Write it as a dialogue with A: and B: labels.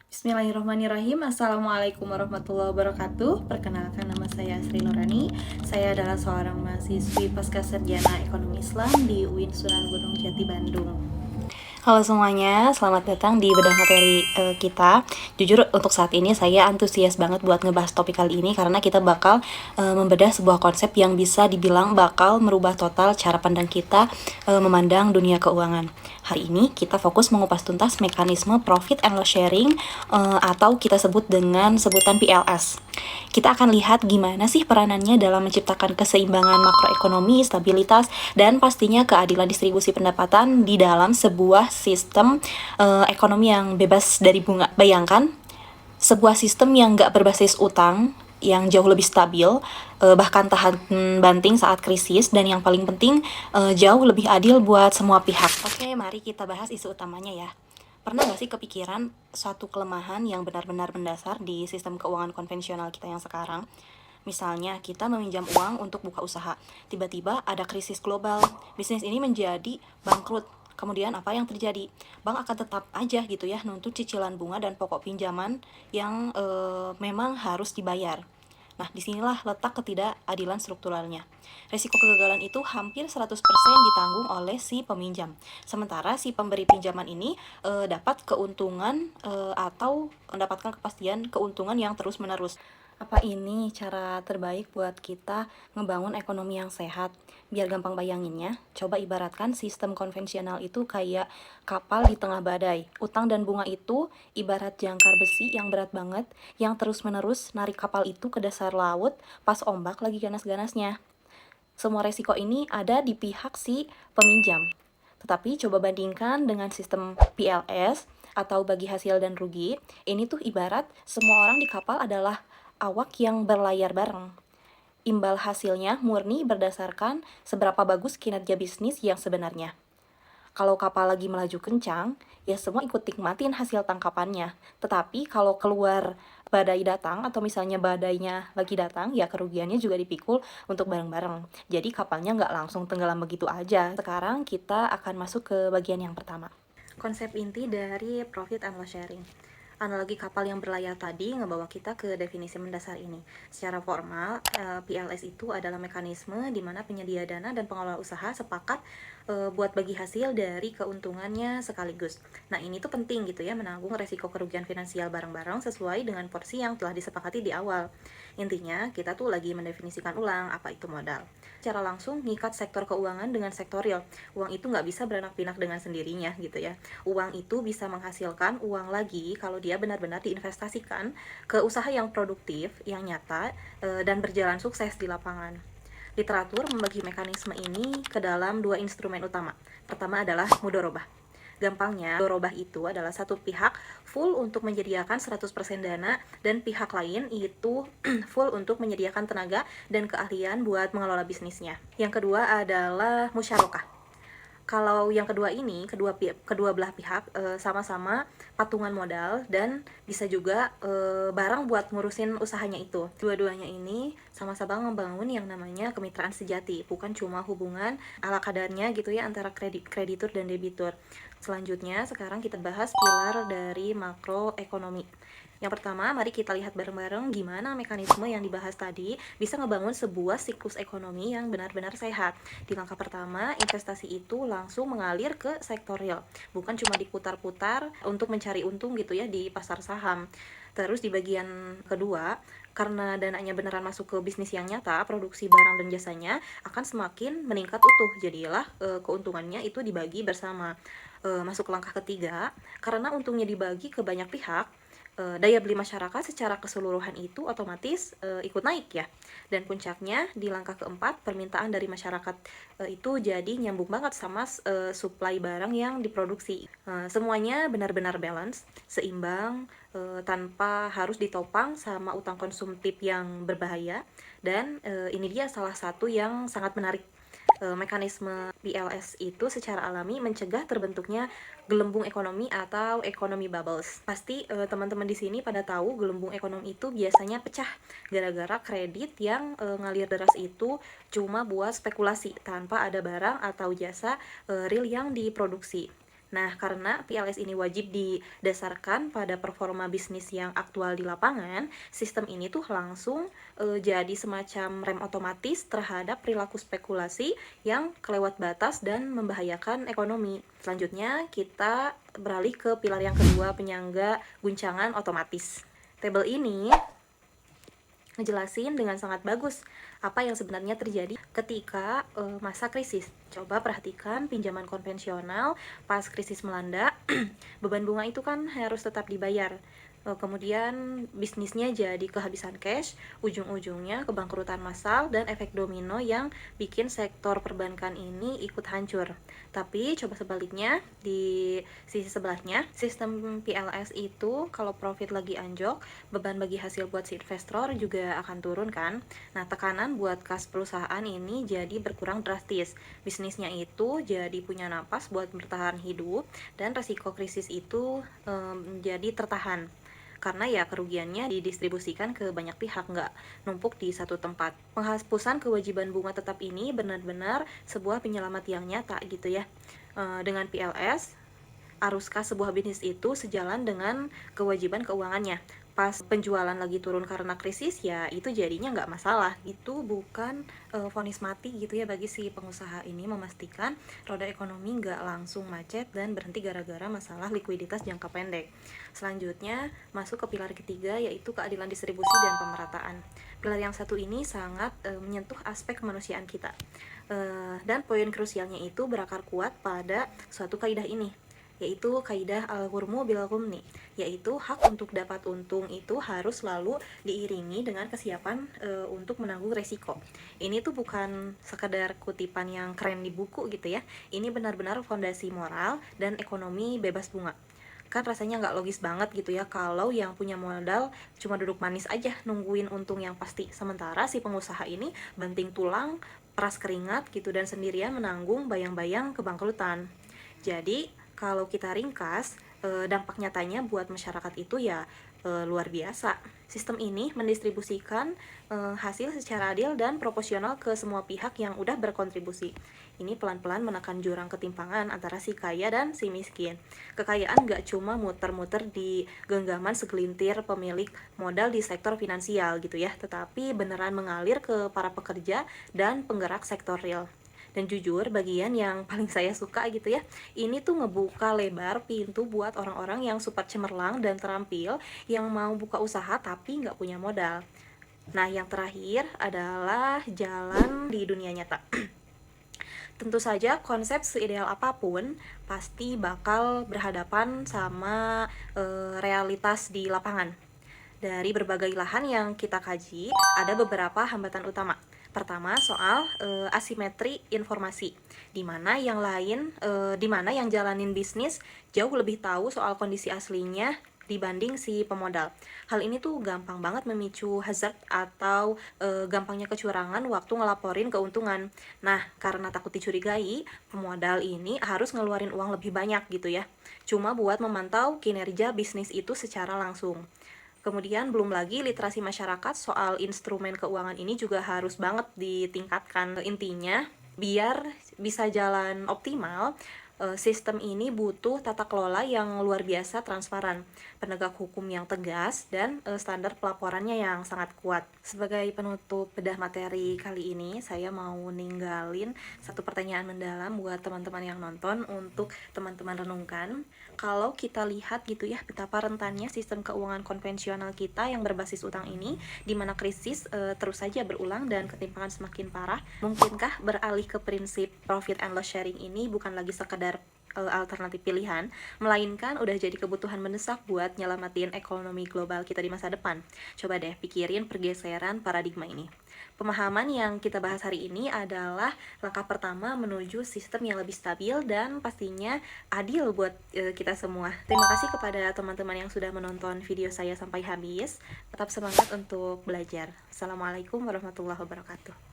A: Bismillahirrahmanirrahim. Assalamualaikum warahmatullahi wabarakatuh. Perkenalkan, nama saya Sri Nurani. Saya adalah seorang mahasiswi Pascasarjana Ekonomi Islam di UIN Sunan Gunung Jati, Bandung. Halo semuanya, selamat datang di bedah materi kita. Jujur untuk saat ini saya antusias banget buat ngebahas topik kali ini karena kita bakal membedah sebuah konsep yang bisa dibilang bakal merubah total cara pandang kita memandang dunia keuangan. Hari ini kita fokus mengupas tuntas mekanisme profit and loss sharing atau kita sebut dengan sebutan PLS. Kita akan lihat gimana sih peranannya dalam menciptakan keseimbangan makroekonomi, stabilitas, dan pastinya keadilan distribusi pendapatan di dalam sebuah sistem ekonomi yang bebas dari bunga. Bayangkan sebuah sistem yang nggak berbasis utang, yang jauh lebih stabil, bahkan tahan banting saat krisis, dan yang paling penting jauh lebih adil buat semua pihak. Oke, mari kita bahas isu utamanya ya. Pernah nggak sih kepikiran suatu kelemahan yang benar-benar mendasar di sistem keuangan konvensional kita yang sekarang? Misalnya, kita meminjam uang untuk buka usaha. Tiba-tiba ada krisis global, bisnis ini menjadi bangkrut. Kemudian apa yang terjadi? Bank akan tetap aja gitu ya nuntut cicilan bunga dan pokok pinjaman yang memang harus dibayar. Nah, disinilah letak ketidakadilan strukturalnya. Resiko kegagalan itu hampir 100% ditanggung oleh si peminjam. Sementara si pemberi pinjaman ini dapat keuntungan atau mendapatkan kepastian keuntungan yang terus-menerus. Apa ini cara terbaik buat kita ngebangun ekonomi yang sehat? Biar gampang bayanginnya, coba ibaratkan sistem konvensional itu kayak kapal di tengah badai. Utang dan bunga itu ibarat jangkar besi yang berat banget, yang terus-menerus narik kapal itu ke dasar laut pas ombak lagi ganas-ganasnya. Semua resiko ini ada di pihak si peminjam. Tetapi coba bandingkan dengan sistem PLS atau bagi hasil dan rugi. Ini tuh ibarat semua orang di kapal adalah awak yang berlayar bareng. Imbal hasilnya murni berdasarkan seberapa bagus kinerja bisnis yang sebenarnya. Kalau kapal lagi melaju kencang, ya semua ikut nikmatin hasil tangkapannya. Tetapi kalau keluar badai datang atau misalnya badainya lagi datang, ya kerugiannya juga dipikul untuk bareng-bareng. Jadi kapalnya nggak langsung tenggelam begitu aja. Sekarang kita akan masuk ke bagian yang pertama. Konsep inti dari profit and loss sharing. Analogi kapal yang berlayar tadi ngebawa kita ke definisi mendasar ini. Secara formal, PLS itu adalah mekanisme di mana penyedia dana dan pengelola usaha sepakat buat bagi hasil dari keuntungannya sekaligus. Nah, ini tuh penting gitu ya, menanggung resiko kerugian finansial bareng-bareng sesuai dengan porsi yang telah disepakati di awal. Intinya, kita tuh lagi mendefinisikan ulang apa itu modal. Secara langsung ngikat sektor keuangan dengan sektor real. Uang itu nggak bisa beranak pinak dengan sendirinya gitu ya. Uang itu bisa menghasilkan uang lagi kalau dia benar-benar diinvestasikan ke usaha yang produktif, yang nyata, dan berjalan sukses di lapangan. Literatur membagi mekanisme ini ke dalam dua instrumen utama. Pertama adalah mudorobah. Gampangnya, mudorobah itu adalah satu pihak full untuk menyediakan 100% dana dan pihak lain itu full untuk menyediakan tenaga dan keahlian buat mengelola bisnisnya. Yang kedua adalah musyarakah. Kalau yang kedua ini, kedua belah pihak sama-sama patungan modal dan bisa juga barang buat ngurusin usahanya itu. Dua-duanya ini sama-sama ngebangun yang namanya kemitraan sejati, bukan cuma hubungan ala kadarnya gitu ya antara kreditur dan debitur. Selanjutnya, sekarang kita bahas pilar dari makroekonomi. Yang pertama, mari kita lihat bareng-bareng gimana mekanisme yang dibahas tadi bisa ngebangun sebuah siklus ekonomi yang benar-benar sehat. Di langkah pertama, investasi itu langsung mengalir ke sektor real, bukan cuma diputar-putar untuk mencari untung gitu ya di pasar saham. Terus di bagian kedua, karena dananya beneran masuk ke bisnis yang nyata, produksi barang dan jasanya akan semakin meningkat utuh. Jadilah keuntungannya itu dibagi bersama. Masuk ke langkah ketiga, karena untungnya dibagi ke banyak pihak, daya beli masyarakat secara keseluruhan itu otomatis ikut naik ya. Dan puncaknya di langkah keempat, permintaan dari masyarakat itu jadi nyambung banget sama supply barang yang diproduksi. Semuanya benar-benar balance, seimbang, tanpa harus ditopang sama utang konsumtif yang berbahaya. Dan ini dia salah satu yang sangat menarik. Mekanisme PLS itu secara alami mencegah terbentuknya gelembung ekonomi atau ekonomi bubbles. Pasti teman-teman di sini pada tahu gelembung ekonomi itu biasanya pecah gara-gara kredit yang ngalir deras itu cuma buat spekulasi tanpa ada barang atau jasa real yang diproduksi. Nah, karena PLS ini wajib didasarkan pada performa bisnis yang aktual di lapangan, sistem ini tuh langsung jadi semacam rem otomatis terhadap perilaku spekulasi yang kelewat batas dan membahayakan ekonomi. Selanjutnya, kita beralih ke pilar yang kedua, penyangga guncangan otomatis. Tabel ini ngejelasin dengan sangat bagus apa yang sebenarnya terjadi ketika masa krisis. Coba perhatikan pinjaman konvensional pas krisis melanda, beban bunga itu kan harus tetap dibayar. Kemudian bisnisnya jadi kehabisan cash, ujung-ujungnya kebangkrutan massal dan efek domino yang bikin sektor perbankan ini ikut hancur. Tapi coba sebaliknya, di sisi sebelahnya, sistem PLS itu kalau profit lagi anjlok, beban bagi hasil buat si investor juga akan turun kan. Nah, tekanan buat kas perusahaan ini jadi berkurang drastis. Bisnisnya itu jadi punya napas buat bertahan hidup dan resiko krisis itu jadi tertahan. Karena ya kerugiannya didistribusikan ke banyak pihak, nggak numpuk di satu tempat. Penghapusan kewajiban bunga tetap ini benar-benar sebuah penyelamat yang nyata gitu ya. Dengan PLS, aruskah sebuah bisnis itu sejalan dengan kewajiban keuangannya? Pas penjualan lagi turun karena krisis, ya itu jadinya nggak masalah. Itu bukan vonis mati gitu ya bagi si pengusaha ini, memastikan roda ekonomi nggak langsung macet dan berhenti gara-gara masalah likuiditas jangka pendek. Selanjutnya masuk ke pilar ketiga, yaitu keadilan distribusi dan pemerataan. Pilar yang satu ini sangat menyentuh aspek kemanusiaan kita. Dan poin krusialnya itu berakar kuat pada suatu kaidah ini, yaitu kaidah al-ghurmu bil ghumni, yaitu hak untuk dapat untung itu harus selalu diiringi dengan kesiapan untuk menanggung resiko. Ini tuh bukan sekadar kutipan yang keren di buku gitu ya, ini benar-benar fondasi moral dan ekonomi bebas bunga. Kan rasanya nggak logis banget gitu ya kalau yang punya modal cuma duduk manis aja nungguin untung yang pasti, sementara si pengusaha ini banting tulang, peras keringat gitu dan sendirian menanggung bayang-bayang kebangkrutan. Jadi kalau kita ringkas, dampak nyatanya buat masyarakat itu ya luar biasa. Sistem ini mendistribusikan hasil secara adil dan proporsional ke semua pihak yang udah berkontribusi. Ini pelan-pelan menekan jurang ketimpangan antara si kaya dan si miskin. Kekayaan gak cuma muter-muter di genggaman segelintir pemilik modal di sektor finansial gitu ya, tetapi beneran mengalir ke para pekerja dan penggerak sektor real. Dan jujur, bagian yang paling saya suka gitu ya, ini tuh ngebuka lebar pintu buat orang-orang yang super cemerlang dan terampil, yang mau buka usaha tapi nggak punya modal. Nah, yang terakhir adalah jalan di dunia nyata. Tentu saja konsep seideal apapun pasti bakal berhadapan sama realitas di lapangan. Dari berbagai lahan yang kita kaji, ada beberapa hambatan utama. Pertama, soal asimetri informasi, di mana yang jalanin bisnis jauh lebih tahu soal kondisi aslinya dibanding si pemodal. Hal ini tuh gampang banget memicu hazard atau gampangnya kecurangan waktu ngelaporin keuntungan. Nah, karena takut dicurigai, pemodal ini harus ngeluarin uang lebih banyak gitu ya, cuma buat memantau kinerja bisnis itu secara langsung. Kemudian belum lagi literasi masyarakat soal instrumen keuangan ini juga harus banget ditingkatkan. Intinya, biar bisa jalan optimal, sistem ini butuh tata kelola yang luar biasa transparan, penegak hukum yang tegas, dan standar pelaporannya yang sangat kuat. Sebagai penutup bedah materi kali ini, saya mau ninggalin satu pertanyaan mendalam buat teman-teman yang nonton untuk teman-teman renungkan. Kalau kita lihat gitu ya, betapa rentannya sistem keuangan konvensional kita yang berbasis utang ini, di mana krisis terus saja berulang dan ketimpangan semakin parah. Mungkinkah beralih ke prinsip profit and loss sharing ini bukan lagi sekadar alternatif pilihan, melainkan udah jadi kebutuhan mendesak buat nyelamatin ekonomi global kita di masa depan? Coba deh pikirin pergeseran paradigma ini. Pemahaman yang kita bahas hari ini adalah langkah pertama menuju sistem yang lebih stabil dan pastinya adil buat kita semua. Terima kasih kepada teman-teman yang sudah menonton video saya sampai habis. Tetap semangat untuk belajar. Assalamualaikum warahmatullahi wabarakatuh.